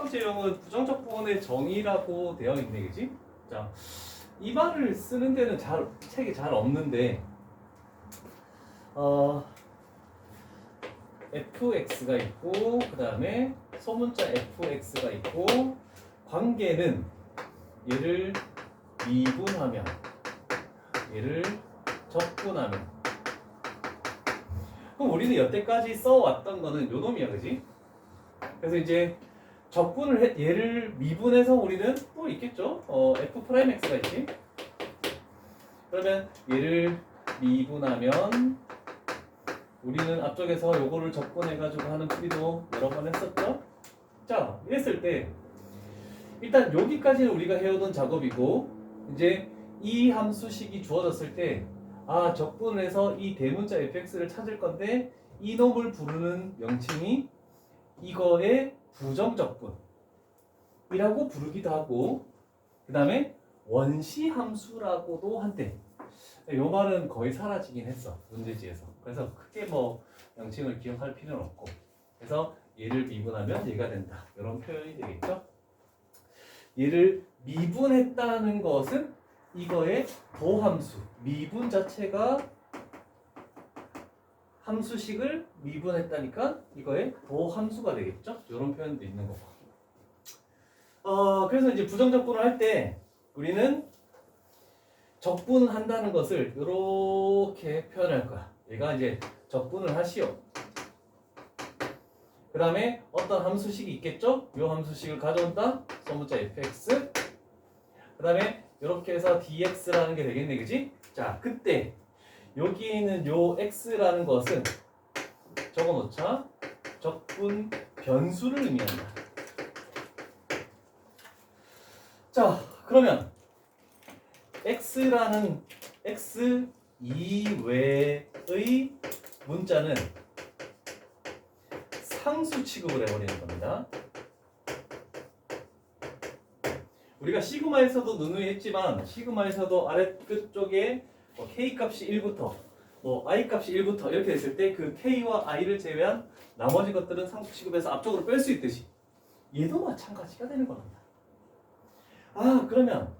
번째 용은 부정적 부호의 정의라고 되어 있네, 그지? 자, 이 말을 쓰는 데는 책이 잘 없는데, fx가 있고, 그 다음에 소문자 fx가 있고, 관계는 얘를 미분하면, 얘를 적분하면. 그럼 우리는 여태까지 써왔던 거는 요 놈이야, 그지? 그래서 이제 적분을 얘를 미분해서 우리는 또 있겠죠? f'x가 있지? 그러면 얘를 미분하면 우리는 앞쪽에서 요거를 적분해가지고 하는 풀이도 여러 번 했었죠? 자, 이랬을 때 일단 여기까지는 우리가 해오던 작업이고 이제 이 함수식이 주어졌을 때 적분을 해서 이 대문자 fx를 찾을 건데 이놈을 부르는 명칭이 이거의 부정적분이라고 부르기도 하고 그 다음에 원시함수라고도 한대. 요 말은 거의 사라지긴 했어, 문제지에서. 그래서 크게 뭐 명칭을 기억할 필요는 없고, 그래서 얘를 미분하면 얘가 된다, 이런 표현이 되겠죠. 얘를 미분했다는 것은 이거의 도함수, 미분 자체가 함수식을 미분했다니까 이거의 도함수가 되겠죠. 이런 표현도 있는 거고. 그래서 이제 부정적분을 할 때 우리는 적분한다는 것을 이렇게 표현할 거야. 얘가 이제 적분을 하시오. 그 다음에 어떤 함수식이 있겠죠? 이 함수식을 가져온다. 소문자 fx. 그 다음에 이렇게 해서 dx라는 게 되겠네, 그지? 자, 그때 여기 있는 요 x라는 것은 적어놓자. 적분 변수를 의미한다. 자, 그러면 x라는 x 이외의 문자는 상수 취급을 해버리는 겁니다. 우리가 시그마에서도 누누이 했지만 시그마에서도 아래끝 쪽에 k 값이 1부터 i 값이 1부터 이렇게 됐을 때 그 k와 i를 제외한 나머지 것들은 상수 취급해서 앞쪽으로 뺄 수 있듯이 얘도 마찬가지가 되는 겁니다. 그러면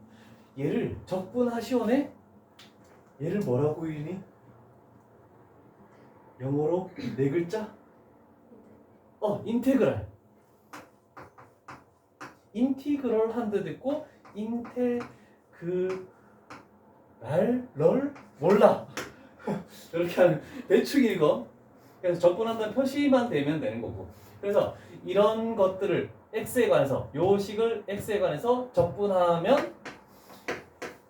얘를 적분하시오네? 얘를 뭐라고 읽니? 영어로 네 글자? 인테그랄. 인티그럴 한 듯 있고 널 몰라. 이렇게 하면 대충 읽어. 그래서 적분한다는 표시만 되면 되는 거고. 그래서 이런 것들을 x에 관해서 요 식을 x에 관해서 적분하면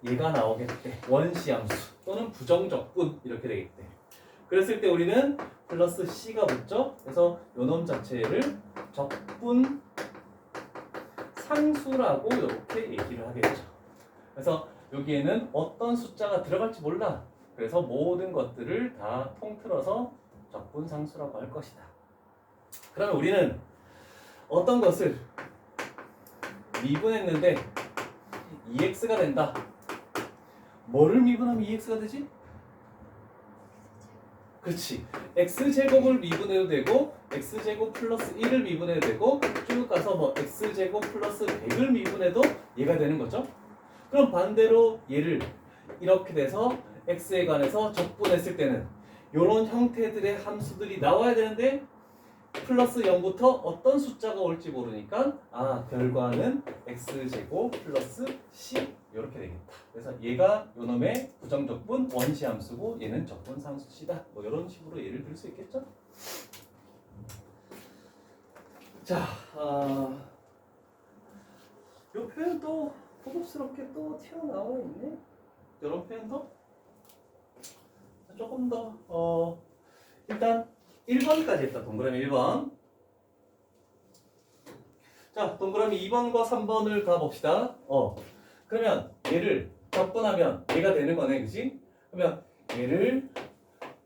얘가 나오겠대. 원시함수 또는 부정적분 이렇게 되겠대. 그랬을 때 우리는 플러스 c가 붙죠. 그래서 요놈 자체를 적분 상수라고 이렇게 얘기를 하겠죠. 그래서 여기에는 어떤 숫자가 들어갈지 몰라. 그래서 모든 것들을 다 통틀어서 적분 상수라고 할 것이다. 그러면 우리는 어떤 것을 미분했는데 2x가 된다. 뭐를 미분하면 2x가 되지? 그렇지. x제곱을 미분해도 되고 x제곱 플러스 1을 미분해도 되고 쭉 가서 뭐 x제곱 플러스 100을 미분해도 얘가 되는 거죠. 그럼 반대로 얘를 이렇게 돼서 x에 관해서 적분했을 때는 이런 형태들의 함수들이 나와야 되는데 플러스 0부터 어떤 숫자가 올지 모르니까 결과는 x제곱 플러스 c 이렇게 되겠다. 그래서 얘가 요놈의 부정적분 원시함수고 얘는 적분 상수시다. 뭐 이런 식으로 예를 들 수 있겠죠? 자, 요 표현도 고급스럽게 또 튀어나와 있네. 이런 표현도 조금 더 일단 1번까지 했다. 동그라미 1번. 자, 동그라미 2번과 3번을 가봅시다. 그러면 얘를 적분하면 얘가 되는 거네, 그지? 그러면 얘를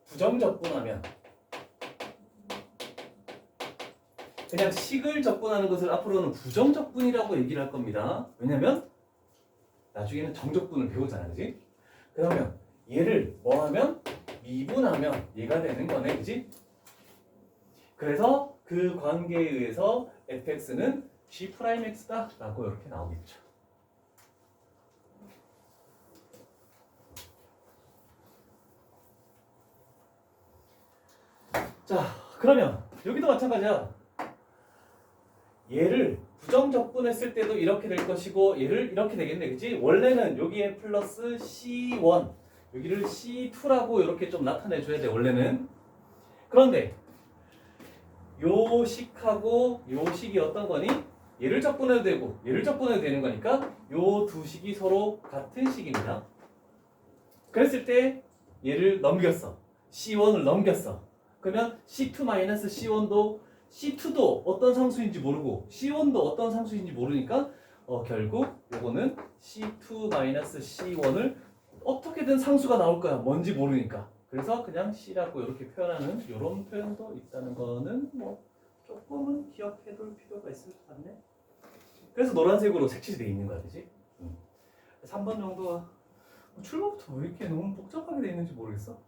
부정적분하면 그냥 식을 적분하는 것을 앞으로는 부정적분이라고 얘기를 할 겁니다. 왜냐면 나중에는 정적분을 배우잖아, 그지? 그러면 얘를 뭐하면 미분하면 얘가 되는 거네, 그지? 그래서 그 관계에 의해서 fx는 G'X다 라고 이렇게 나오겠죠. 자, 그러면 여기도 마찬가지야. 얘를 부정적분했을 때도 이렇게 될 것이고 얘를 이렇게 되겠네, 그치? 원래는 여기에 플러스 C1 여기를 C2라고 이렇게 좀 나타내줘야 돼, 원래는. 그런데 요 식하고 요 식이 어떤 거니? 얘를 적분해도 되고 얘를 적분해도 되는 거니까 요 두 식이 서로 같은 식입니다. 그랬을 때 얘를 넘겼어. C1을 넘겼어. 그러면 C2-C1도 C2도 어떤 상수인지 모르고 C1도 어떤 상수인지 모르니까 결국 요거는 C2-C1을 어떻게든 상수가 나올 거야. 뭔지 모르니까. 그래서 그냥 C라고 이렇게 표현하는 이런 표현도 있다는 거는 뭐 조금은 기억해둘 필요가 있을 것 같네. 그래서 노란색으로 색칠돼 있는 거야, 그지? 3번 정도가 출발부터 왜 이렇게 너무 복잡하게 돼 있는지 모르겠어.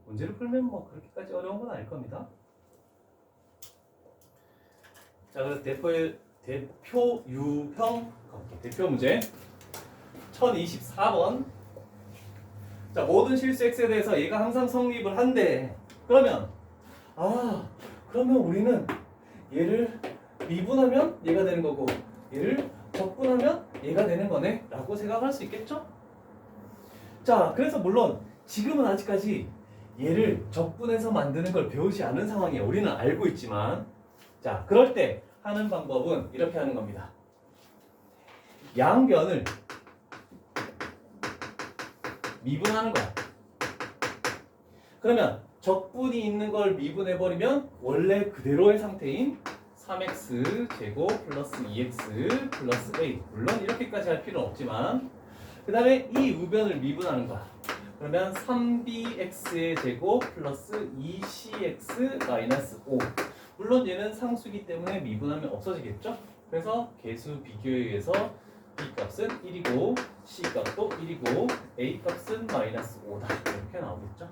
문제를 풀면 뭐 그렇게까지 어려운 건 아닐 겁니다. 자, 그래서 대표 유형 대표 문제 1024번. 자, 모든 실수 x에 대해서 얘가 항상 성립을 한대. 그러면 그러면 우리는 얘를 미분하면 얘가 되는 거고 얘를 적분하면 얘가 되는 거네 라고 생각할 수 있겠죠? 자, 그래서 물론 지금은 아직까지 얘를 적분해서 만드는 걸 배우지 않은 상황이에요. 우리는 알고 있지만, 자, 그럴 때 하는 방법은 이렇게 하는 겁니다. 양변을 미분하는 거야. 그러면 적분이 있는 걸 미분해버리면 원래 그대로의 상태인 3x 제곱 플러스 2x 플러스 a, 물론 이렇게까지 할 필요는 없지만, 그 다음에 이 우변을 미분하는 거야. 그러면 3bx의 제곱 플러스 2cx 마이너스 5. 물론 얘는 상수기 때문에 미분하면 없어지겠죠? 그래서 계수 비교에 의해서 b 값은 1이고 c 값도 1이고 a 값은 마이너스 5다. 이렇게 나오겠죠?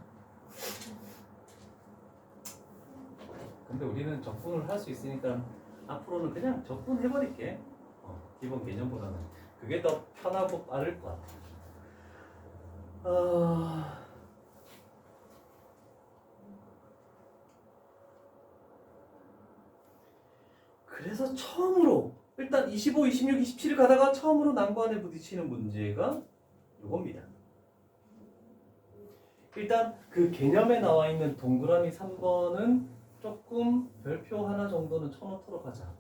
근데 우리는 적분을 할 수 있으니까 앞으로는 그냥 적분해버릴게. 기본 개념보다는. 그게 더 편하고 빠를 것 같아. 그래서 처음으로 일단 25, 26, 27을 가다가 처음으로 난관에 부딪히는 문제가 이겁니다. 일단 그 개념에 나와 있는 동그라미 3번은 조금 별표 하나 정도는 쳐놓도록 하자.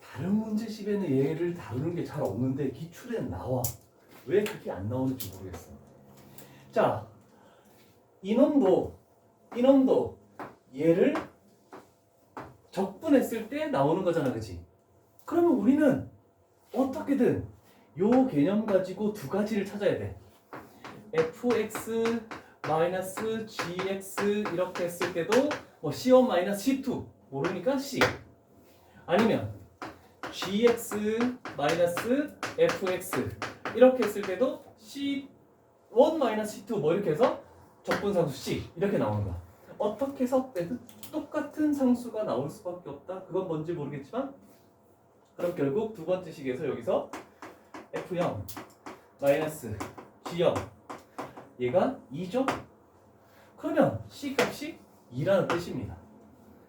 다른 문제집에는 얘를 다루는 게 잘 없는데 기출엔 나와. 왜 그게 안 나오는지 모르겠어. 자, 이놈도 얘를 적분했을 때 나오는 거잖아, 그치? 그러면 우리는 어떻게든 요 개념 가지고 두 가지를 찾아야 돼. fx 마이너스 gx 이렇게 했을 때도 뭐 c1 마이너스 c2 모르니까 c, 아니면 gx 마이너스 fx 이렇게 했을 때도 c1 마이너스 c2 뭐 이렇게 해서 적분상수 c 이렇게 나오는 거야. 어떻게 해서 빼도 똑같은 상수가 나올 수밖에 없다. 그건 뭔지 모르겠지만, 그럼 결국 두 번째 식에서 여기서 f0 마이너스 g0 얘가 2죠? 그러면 c 값이 2라는 뜻입니다.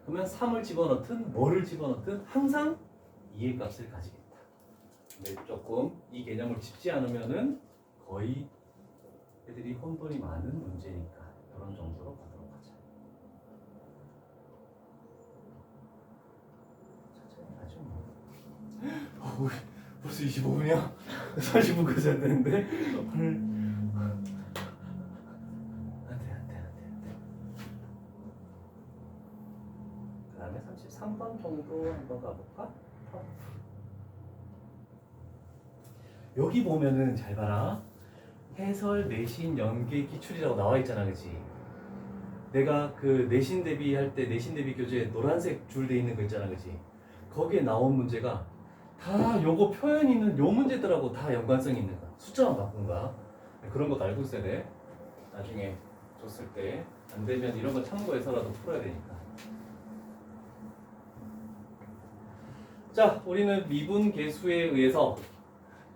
그러면 3을 집어넣든 뭐를 집어넣든 항상 2의 값을 가지겠다. 근데 조금 이 개념을 짚지 않으면은 거의 애들이 혼돈이 많은 문제니까 그런 정도로 가도록 하자. 천천히 가죠 뭐. 우리 벌써 25분이야? 40분까지 안 되는데 오늘 그 다음에 33번 정도 한번 가볼까? 여기 보면은 잘 봐라. 해설, 내신, 연계, 기출이라고 나와 있잖아, 그치? 내가 그 내신 대비할 때 내신 대비 교재에 노란색 줄 돼 있는 거 있잖아, 그치? 거기에 나온 문제가 다 요거 표현 있는 요 문제들하고 다 연관성이 있는 거야. 숫자만 바꾼 거야. 그런 것도 알고 있어야 돼. 나중에 줬을 때 안 되면 이런 거 참고해서라도 풀어야 되니까. 자, 우리는 미분 계수에 의해서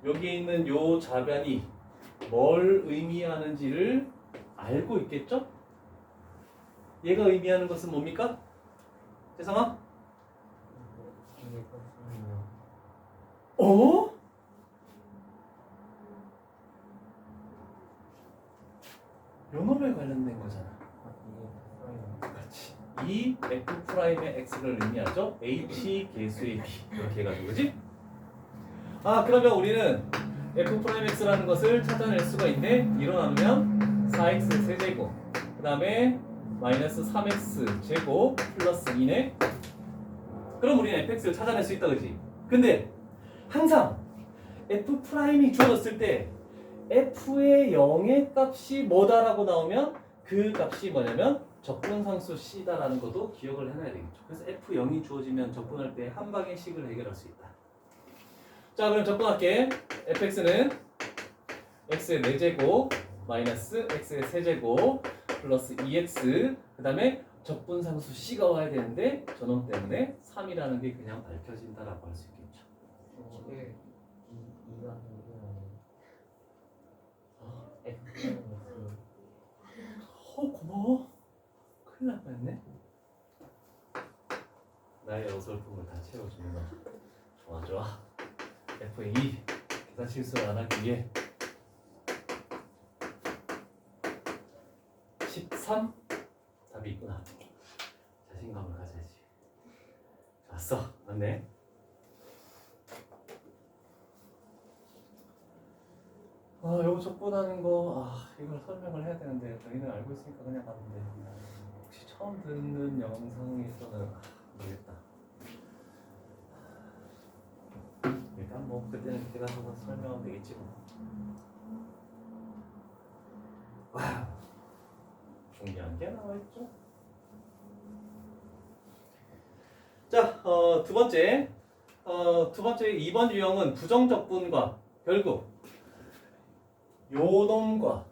여기 있는 요 좌변이 뭘 의미하는지를 알고 있겠죠? 얘가 의미하는 것은 뭡니까? 재성아? 어? 요놈에 관련된 거잖아. 그렇지. 이 F'의 X를 의미하죠. H 계수의 B 이렇게 해가지고 그지? 아 그러면 우리는 F'X라는 것을 찾아낼 수가 있네. 2로 나누면 4X 세제곱 그 다음에 마이너스 3X 제곱 플러스 2네. 그럼 우리는 fx를 찾아낼 수 있다 그지? 근데 항상 F'이 주어졌을 때 F의 0의 값이 뭐다라고 나오면 그 값이 뭐냐면 적분상수 C다라는 것도 기억을 해놔야 되겠죠. 그래서 F0이 주어지면 적분할 때 한 방의 식을 해결할 수 있다. 자 그럼 적분할게. fx는 x의 4제곱 마이너스 x의 세제곱 플러스 2x 그 다음에 적분상수 C가 와야 되는데 저놈 때문에 3이라는 게 그냥 밝혀진다라고 할 수 있겠죠. 고마워. 큰일 날 뻔했네. 나의 어설픔을 다 채워주는 거. 좋아 좋아. F2 계산 실수를 안 하기 위해 13 답이 있구나. 자신감을 가져야지. 좋았어. 맞네. 요거 적분하는 거, 이걸 설명을 해야 되는데, 저희는 알고 있으니까 그냥 가는데, 혹시 처음 듣는 영상에서는, 모르겠다. 일단 뭐, 그때는 그때 가서 설명하면 되겠지 뭐. 와우. 중요한 게 나와있죠? 자, 두 번째 2번 유형은 부정적분과 결국 요놈과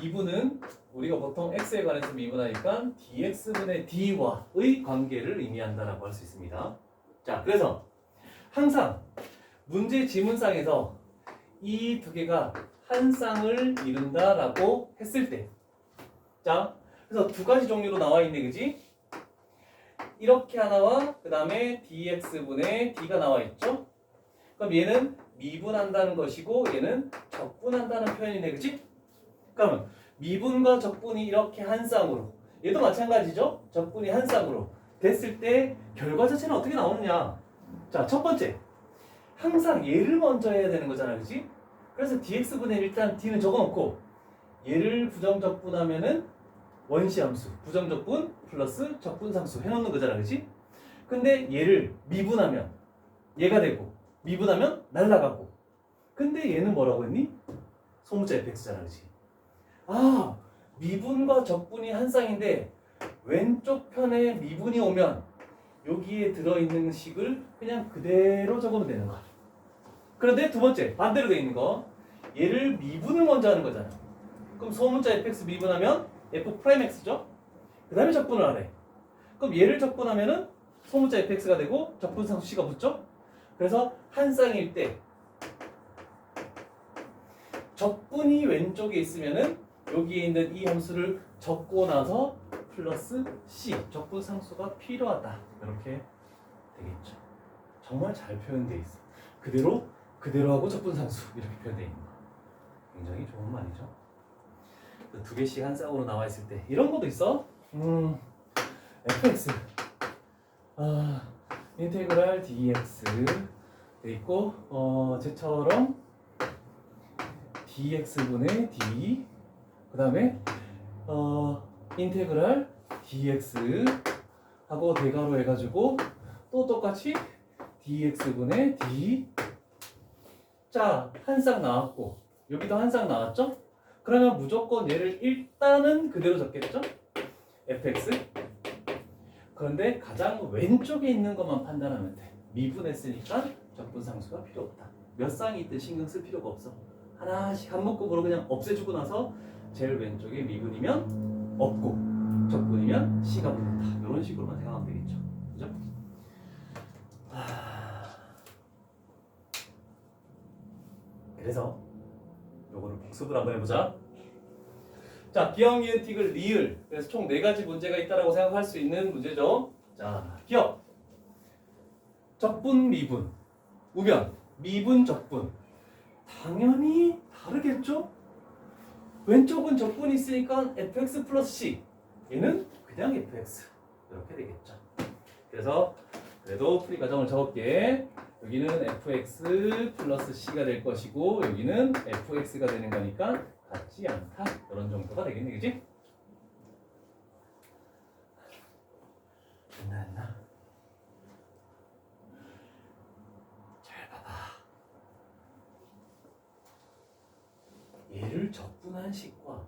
미분은 우리가 보통 x에 관해서 미분하니까 dx분의 d와의 관계를 의미한다라고 할 수 있습니다. 자, 그래서 항상 문제 지문상에서 이 두 개가 한 쌍을 이룬다라고 했을 때, 자, 그래서 두 가지 종류로 나와 있네, 그지? 이렇게 하나와 그 다음에 dx분의 d가 나와 있죠? 그럼 얘는 미분한다는 것이고 얘는 적분한다는 표현이네, 그치? 그러면 미분과 적분이 이렇게 한 쌍으로, 얘도 마찬가지죠? 적분이 한 쌍으로 됐을 때 결과 자체는 어떻게 나오느냐? 자, 첫 번째, 항상 얘를 먼저 해야 되는 거잖아, 그치? 그래서 dx분의 일단 d는 적어놓고 얘를 부정적분하면은 원시함수, 부정적분 플러스 적분상수 해놓는 거잖아, 그치? 근데 얘를 미분하면 얘가 되고 미분하면 날라가고. 근데 얘는 뭐라고 했니? 소문자 fx잖아, 그치? 미분과 적분이 한 쌍인데 왼쪽 편에 미분이 오면 여기에 들어있는 식을 그냥 그대로 적으면 되는 거야. 그런데 두 번째, 반대로 돼 있는 거, 얘를 미분을 먼저 하는 거잖아. 그럼 소문자 fx 미분하면 f'x죠? 그 다음에 적분을 하래. 그럼 얘를 적분하면은 소문자 fx가 되고 적분상수 c가 붙죠? 그래서 한 쌍일 때 적분이 왼쪽에 있으면은 여기에 있는 이 함수를 적고 나서 플러스 c 적분상수가 필요하다, 이렇게 되겠죠. 정말 잘 표현되어 있어. 그대로 하고 적분상수 이렇게 표현되어 있는 거 굉장히 좋은 말이죠. 두 개씩 한 쌍으로 나와 있을 때 이런 것도 있어. fx 인테그랄 dx 돼 있고 쟤처럼 dx분의 d 그 다음에 인테그랄 dx 하고 대괄호 해가지고 또 똑같이 dx분의 d. 자, 한 쌍 나왔고 여기도 한 쌍 나왔죠? 그러면 무조건 얘를 일단은 그대로 적겠죠? fx. 그런데 가장 왼쪽에 있는 것만 판단하면 돼. 미분했으니까 적분상수가 필요 없다. 몇 쌍이 있든 신경 쓸 필요가 없어. 하나씩 한 묶음으로 그냥 없애주고 나서 제일 왼쪽에 미분이면 없고 적분이면 C가 붙는다. 이런 식으로만 생각하면 되겠죠. 그죠? 그래서 요거를 복습을 한번 해보자. 자, 기억, 니은, 티귿, 리을. 그래서 총 4가지 문제가 있다라고 생각할 수 있는 문제죠. 자, 기억. 적분, 미분. 우변, 미분, 적분. 당연히 다르겠죠? 왼쪽은 적분이 있으니까 fx 플러스 c. 얘는 그냥 fx. 이렇게 되겠죠. 그래서 그래도 풀이 과정을 적을게. 여기는 fx 플러스 c가 될 것이고 여기는 fx가 되는 거니까 같지 않다. 이런 정도가 되겠네, 그지? 됐나? 잘 봐봐. 얘를 적분한 식과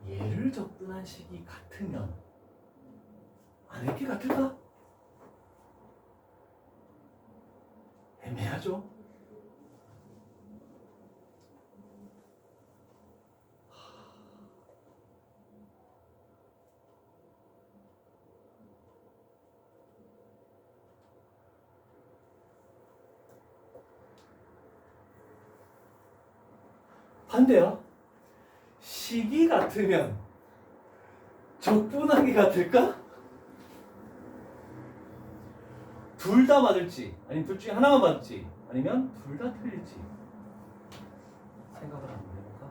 얘를 적분한 식이 같으면 안 이렇게 같을까? 애매하죠? 반대야. 식이 같으면 적분한 게 같을까? 둘 다 맞을지, 아니면 둘 중에 하나만 맞을지, 아니면 둘 다 틀릴지 생각을 한번 해볼까?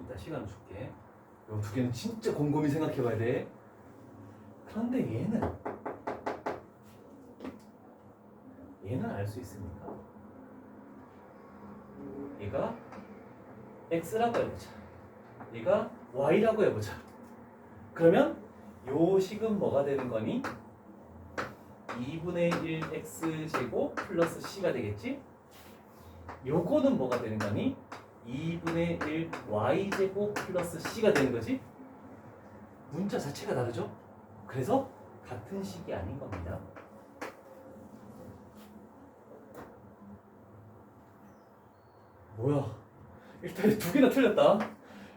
이따 시간 줄게. 이 두 개는 진짜 곰곰이 생각해봐야 돼. 그런데 얘는 알 수 있습니까? 얘가 x라고 해보자. 얘가 y라고 해보자. 그러면 요 식은 뭐가 되는 거니? 2분의 1 x제곱 플러스 c가 되겠지? 요거는 뭐가 되는 거니? 2분의 1 y제곱 플러스 c가 되는 거지? 문자 자체가 다르죠? 그래서 같은 식이 아닌 겁니다. 뭐야? 일단 두 개나 틀렸다. 야,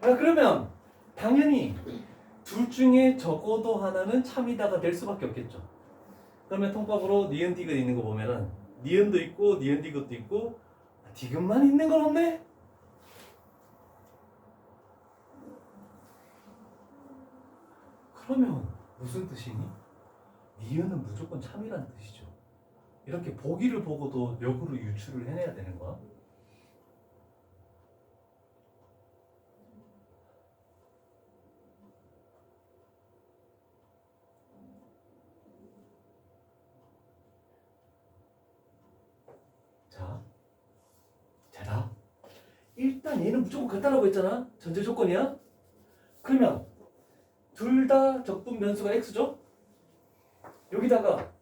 그러면 당연히 둘 중에 적어도 하나는 참이다가 될 수밖에 없겠죠. 그러면 통법으로 니은 디귿 있는 거 보면은 니은도 있고 니은 디귿도 있고 디귿만 있는 건 없네? 그러면 무슨 뜻이니? 니은은 무조건 참이라는 뜻이죠. 이렇게 보기를 보고도 역으로 유추를 해내야 되는 거야. 자, 일단 얘는 무조건 같다라고 했잖아. 전제 조건이야. 그러면 둘 다 적분 변수가 x죠? 여기다가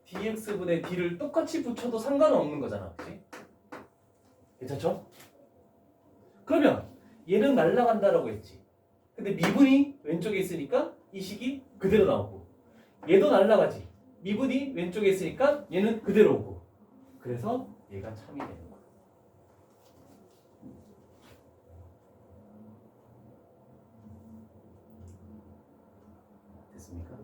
dx분의 d를 똑같이 붙여도 상관없는 거잖아. 그치? 괜찮죠? 그러면 얘는 날아간다라고 했지. 근데 미분이 왼쪽에 있으니까 이 식이 그대로 나오고 얘도 날아가지. 미분이 왼쪽에 있으니까 얘는 그대로 오고 그래서 얘가 참이 되는 거야. 됐습니까?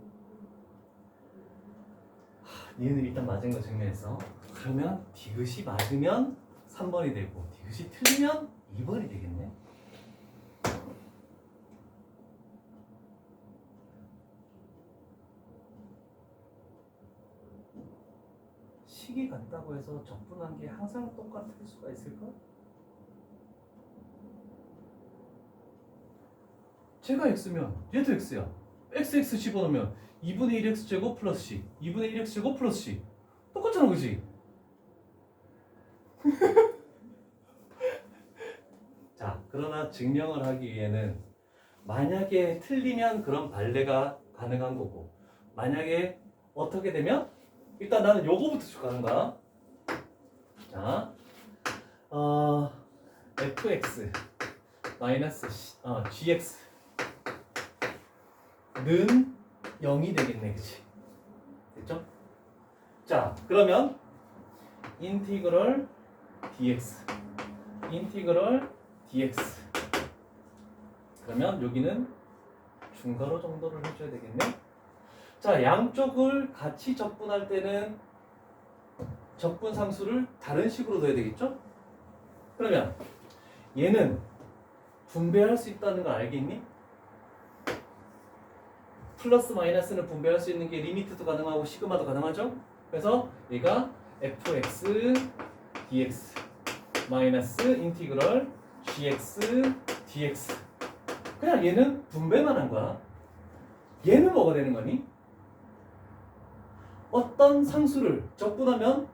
얘는 일단 맞은 거 증명했어. 그러면 디귿이 맞으면 3번이 되고 디귿이 틀리면 2번이 되겠네. 식이 같다고 해서 적분한 게 항상 똑같을 수가 있을까? 제가 x면 얘도 x야. x 집어넣으면 2분의 1 x제곱 플러스 c 2분의 1 x제곱 플러스 c 똑같잖아, 그지? 자, 그러나 증명을 하기 위해는 만약에 틀리면 그런 발레가 가능한 거고 만약에 어떻게 되면 일단 나는 요거부터 쭉 가는 거야. 자, fx 마이너스 gx 는 0이 되겠네, 그치? 됐죠? 자, 그러면 인티그럴 dx 그러면 여기는 중괄호 정도를 해줘야 되겠네. 자, 양쪽을 같이 적분할 때는 적분 상수를 다른 식으로 둬야 되겠죠? 그러면 얘는 분배할 수 있다는 걸 알겠니? 플러스 마이너스는 분배할 수 있는 게 리미트도 가능하고 시그마도 가능하죠? 그래서 얘가 fx dx 마이너스 인티그럴 gx dx 그냥 얘는 분배만 한 거야. 얘는 뭐가 되는 거니? 어떤 상수를 적분하면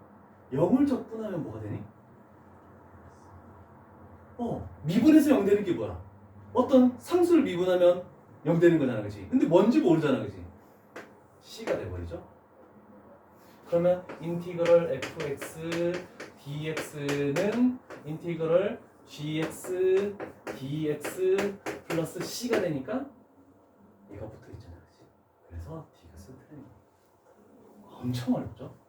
0을 적분하면 뭐가 되니? 미분해서 0 되는 게 뭐야? 어떤 상수를 미분하면 0 되는 거잖아, 그치? 근데 뭔지 모르잖아, 그치? C가 돼버리죠? 그러면 인티그럴 fx dx는 인티그럴 gx dx 플러스 C가 되니까 얘가 붙어있잖아, 그치? 그래서 D가 쓸테는 엄청 어렵죠?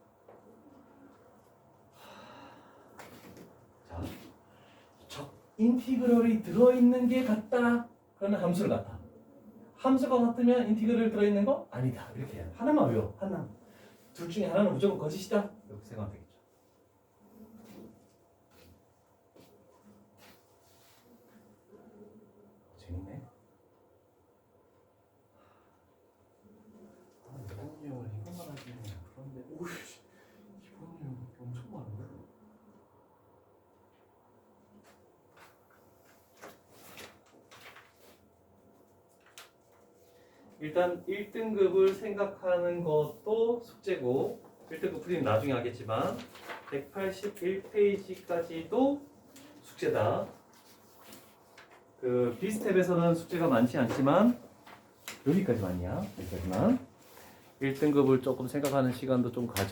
자, 인티그럴이 들어있는 게 같다. 그러면 함수를 같아. 함수가 같으면 인티그럴 들어있는 거 아니다. 이렇게 해야 하나만 외워. 하나. 둘 중에 하나는 무조건 거짓이다. 이렇게 생각하면 되겠죠. 재밌네. 이번 내용을 이것만 하기는 그런데 오이씨 이번 내용 엄청 많은데. 일단 1등급을 생각하는 것도 숙제고 1등급 풀이는 나중에 하겠지만 181페이지까지도 숙제다. 그 비스텝에서는 숙제가 많지 않지만 여기까지만이야. 여기까지만 1등급을 조금 생각하는 시간도 좀 가지.